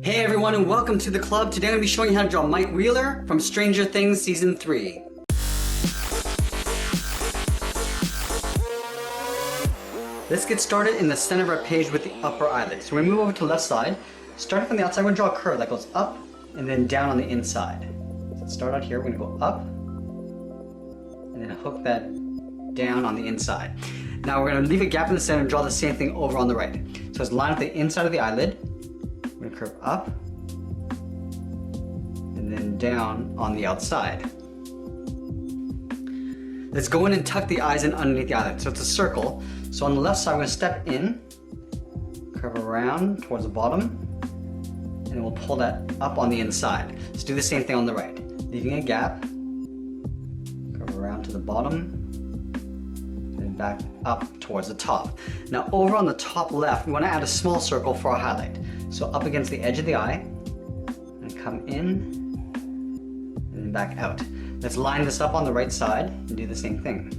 Hey everyone and welcome to the club. Today I'm going to be showing you how to draw Mike Wheeler from Stranger Things Season 3. Let's get started in the center of our page with the upper eyelid. So we're going to move over to the left side. Starting from the outside, we're going to draw a curve that goes up and then down on the inside. So start out here, we're going to go up and then hook that down on the inside. Now we're going to leave a gap in the center and draw the same thing over on the right. So let's line up the inside of the eyelid. We're going to curve up and then down on the outside. Let's go in and tuck the eyes in underneath the eyelid. So it's a circle. So on the left side, we're going to step in, curve around towards the bottom, and then we'll pull that up on the inside. Let's do the same thing on the right. Leaving a gap, curve around to the bottom, and back up towards the top. Now over on the top left, we want to add a small circle for our highlight. So up against the edge of the eye, and come in, and then back out. Let's line this up on the right side and do the same thing.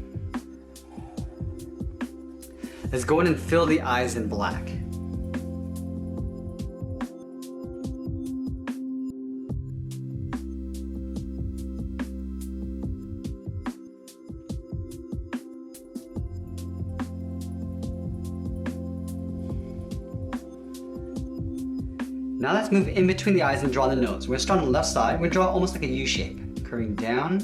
Let's go in and fill the eyes in black. Now let's move in between the eyes and draw the nose. We're going to start on the left side. We're going to draw almost like a U shape, curving down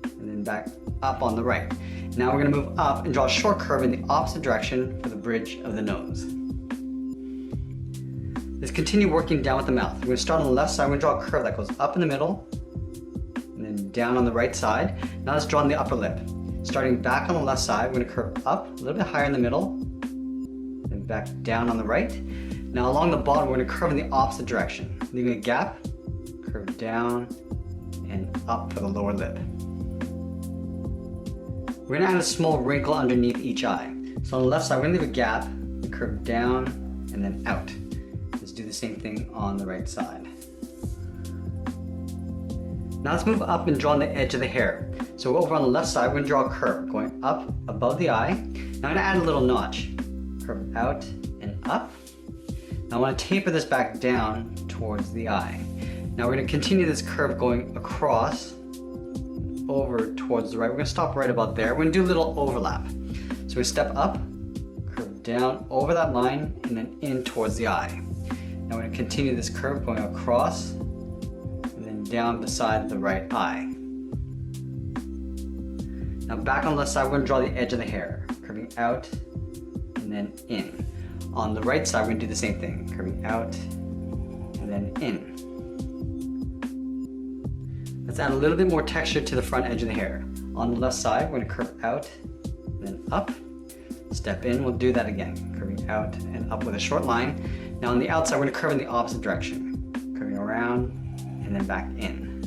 and then back up on the right. Now we're going to move up and draw a short curve in the opposite direction for the bridge of the nose. Let's continue working down with the mouth. We're going to start on the left side. We're going to draw a curve that goes up in the middle and then down on the right side. Now let's draw on the upper lip. Starting back on the left side, we're going to curve up a little bit higher in the middle and back down on the right. Now along the bottom, we're going to curve in the opposite direction, leaving a gap, curve down and up for the lower lip. We're going to add a small wrinkle underneath each eye. So on the left side, we're going to leave a gap, and curve down and then out. Let's do the same thing on the right side. Now let's move up and draw on the edge of the hair. So over on the left side, we're going to draw a curve going up above the eye. Now I'm going to add a little notch, curve out and up. Now I want to taper this back down towards the eye. Now we're going to continue this curve going across, over towards the right. We're going to stop right about there. We're going to do a little overlap. So we step up, curve down over that line, and then in towards the eye. Now we're going to continue this curve going across, and then down beside the right eye. Now back on the left side, we're going to draw the edge of the hair, curving out, and then in. On the right side, we're going to do the same thing, curving out and then in. Let's add a little bit more texture to the front edge of the hair. On the left side, we're going to curve out and then up. Step in, we'll do that again, curving out and up with a short line. Now on the outside, we're going to curve in the opposite direction, curving around and then back in.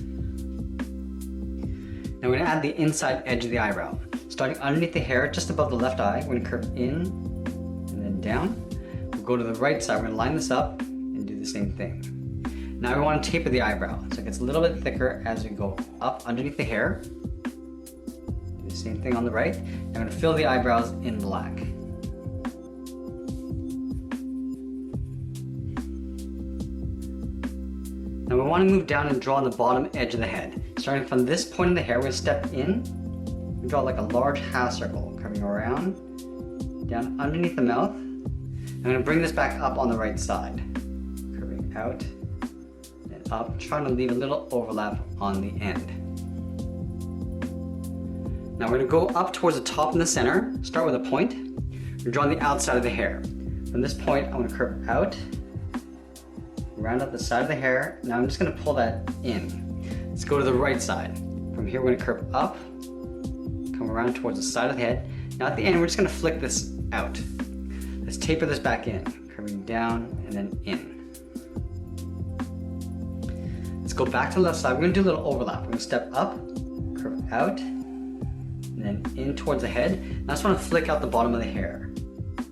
Now we're going to add the inside edge of the eyebrow. Starting underneath the hair, just above the left eye, we're going to curve in and then down. Go to the right side, we're going to line this up and do the same thing. Now we want to taper the eyebrow so it gets a little bit thicker as we go up underneath the hair. Do the same thing on the right. I'm going to fill the eyebrows in black. Now we want to move down and draw on the bottom edge of the head. Starting from this point in the hair, we're going to step in and draw like a large half circle, coming around, down underneath the mouth. I'm going to bring this back up on the right side, curving out and up, trying to leave a little overlap on the end. Now we're going to go up towards the top and the center, start with a point. We're drawing the outside of the hair. From this point, I'm going to curve out, round up the side of the hair. Now I'm just going to pull that in. Let's go to the right side. From here, we're going to curve up, come around towards the side of the head. Now at the end, we're just going to flick this out. Let's taper this back in, curving down and then in. Let's go back to the left side. We're going to do a little overlap. We're going to step up, curve out, and then in towards the head. Now I just want to flick out the bottom of the hair.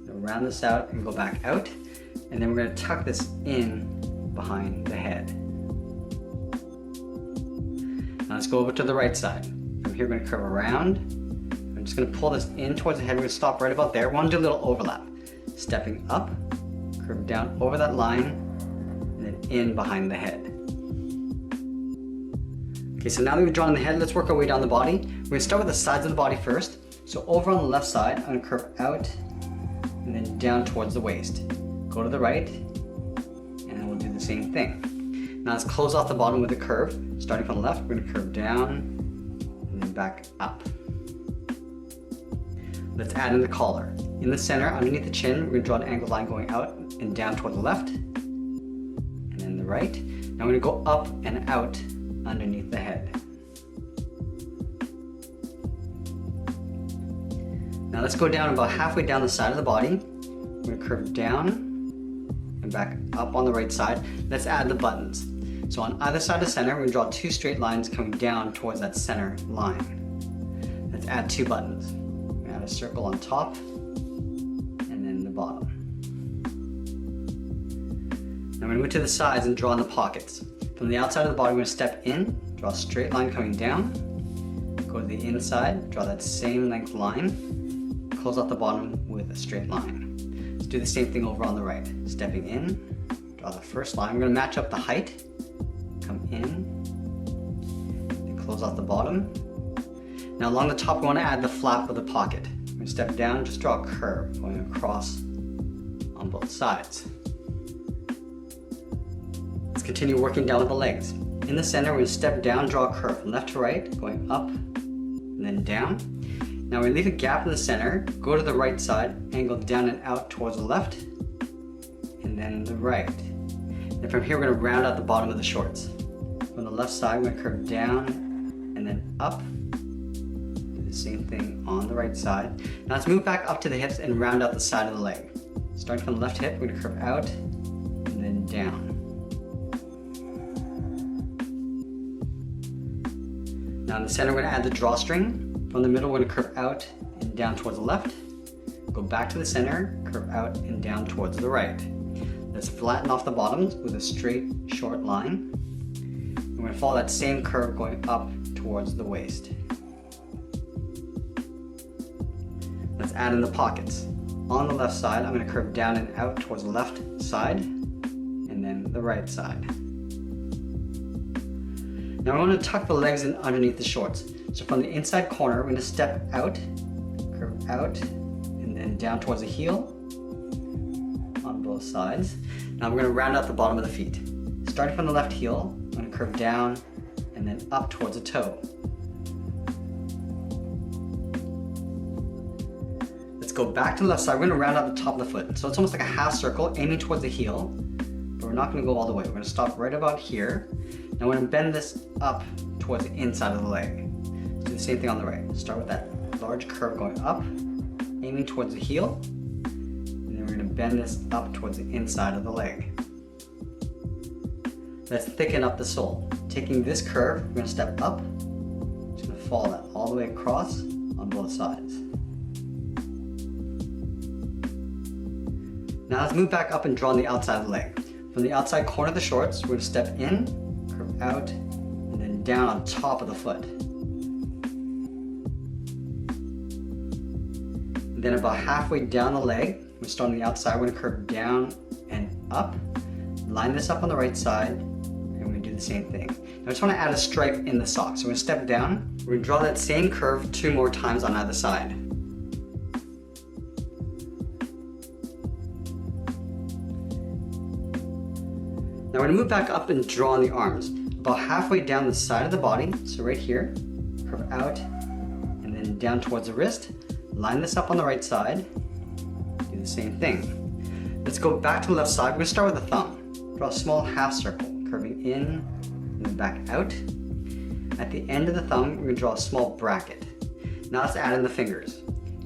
Round this out and go back out. And then we're going to tuck this in behind the head. Now let's go over to the right side. From here, we're going to curve around. I'm just going to pull this in towards the head. We're going to stop right about there. We want to do a little overlap. Stepping up, curve down over that line, in behind the head. Okay, so now that we've drawn the head, let's work our way down the body. We're gonna start with the sides of the body first. So over on the left side, I'm gonna curve out and then down towards the waist. Go to the right, and then we'll do the same thing. Now let's close off the bottom with a curve. Starting from the left, we're gonna curve down and then back up. Let's add in the collar. In the center, underneath the chin, we're gonna draw an angled line going out and down toward the left, and then the right. Now we're gonna go up and out underneath the head. Now let's go down about halfway down the side of the body. We're gonna curve down and back up on the right side. Let's add the buttons. So on either side of the center, we're gonna draw two straight lines coming down towards that center line. Let's add two buttons. We add a circle on top and then the bottom. Now we're gonna move to the sides and draw in the pockets. From the outside of the body, we're gonna step in, draw a straight line coming down, go to the inside, draw that same length line, close off the bottom with a straight line. Let's do the same thing over on the right. Stepping in, draw the first line. We're gonna match up the height, come in, and close off the bottom. Now along the top, we wanna add the flap of the pocket. We're gonna step down, just draw a curve going across on both sides. Continue working down with the legs. In the center, we're going to step down, draw a curve from left to right, going up and then down. Now we're going to leave a gap in the center, go to the right side, angle down and out towards the left, and then the right. And from here, we're going to round out the bottom of the shorts. From the left side, we're going to curve down and then up. Do the same thing on the right side. Now let's move back up to the hips and round out the side of the leg. Starting from the left hip, we're going to curve out and then down. Now in the center, we're going to add the drawstring. From the middle, we're going to curve out and down towards the left. Go back to the center, curve out and down towards the right. Let's flatten off the bottoms with a straight, short line. We're going to follow that same curve going up towards the waist. Let's add in the pockets. On the left side, I'm going to curve down and out towards the left side, and then the right side. Now I want to tuck the legs in underneath the shorts. So from the inside corner, we're going to step out, curve out, and then down towards the heel on both sides. Now we're going to round out the bottom of the feet. Starting from the left heel, I'm going to curve down and then up towards the toe. Let's go back to the left side. We're going to round out the top of the foot. So it's almost like a half circle aiming towards the heel, but we're not going to go all the way. We're going to stop right about here. Now we're going to bend this up towards the inside of the leg. Do the same thing on the right. Start with that large curve going up, aiming towards the heel, and then we're going to bend this up towards the inside of the leg. Let's thicken up the sole. Taking this curve, we're going to step up, just going to follow that all the way across on both sides. Now let's move back up and draw on the outside of the leg. From the outside corner of the shorts, we're going to step in, curve out, and then down on top of the foot. And then about halfway down the leg, we're starting on the outside, we're going to curve down and up. Line this up on the right side, and we're going to do the same thing. Now I just want to add a stripe in the sock. So we're going to step down, we're going to draw that same curve 2 more times on either side. Now we're going to move back up and draw on the arms. About halfway down the side of the body, so right here, curve out, and then down towards the wrist. Line this up on the right side, do the same thing. Let's go back to the left side. We're going to start with the thumb. Draw a small half circle, curving in and then back out. At the end of the thumb, we're going to draw a small bracket. Now let's add in the fingers.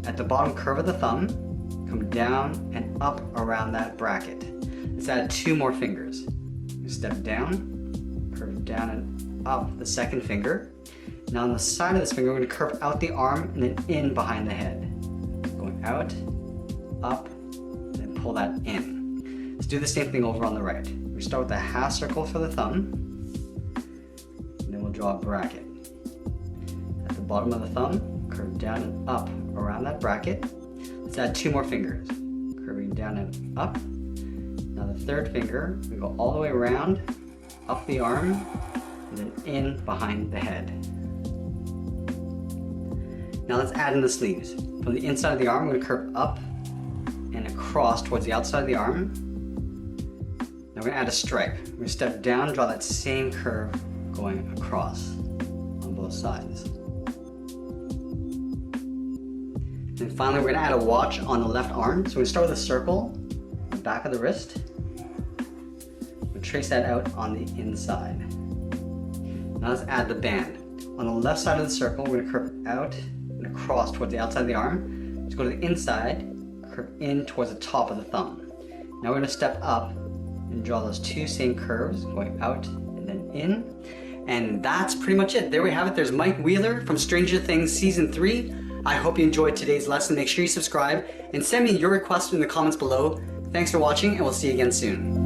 At the bottom curve of the thumb, come down and up around that bracket. Let's add 2 more fingers. Step down, curve down and up the second finger. Now on the side of this finger, we're going to curve out the arm and then in behind the head. Going out, up, and then pull that in. Let's do the same thing over on the right. We start with a half circle for the thumb, and then we'll draw a bracket. At the bottom of the thumb, curve down and up around that bracket. Let's add 2 more fingers. Curving down and up. Now the third finger, we go all the way around, up the arm, and then in behind the head. Now let's add in the sleeves. From the inside of the arm, we're going to curve up and across towards the outside of the arm. Now we're going to add a stripe. We're going to step down, draw that same curve going across on both sides. And finally, we're going to add a watch on the left arm. So we're going to start with a circle on the back of the wrist. We'll trace that out on the inside. Now let's add the band. On the left side of the circle, we're going to curve out and across towards the outside of the arm. Let's go to the inside, curve in towards the top of the thumb. Now we're going to step up and draw those two same curves going out and then in. And that's pretty much it. There we have it. There's Mike Wheeler from Stranger Things Season 3. I hope you enjoyed today's lesson. Make sure you subscribe and send me your requests in the comments below. Thanks for watching, and we'll see you again soon.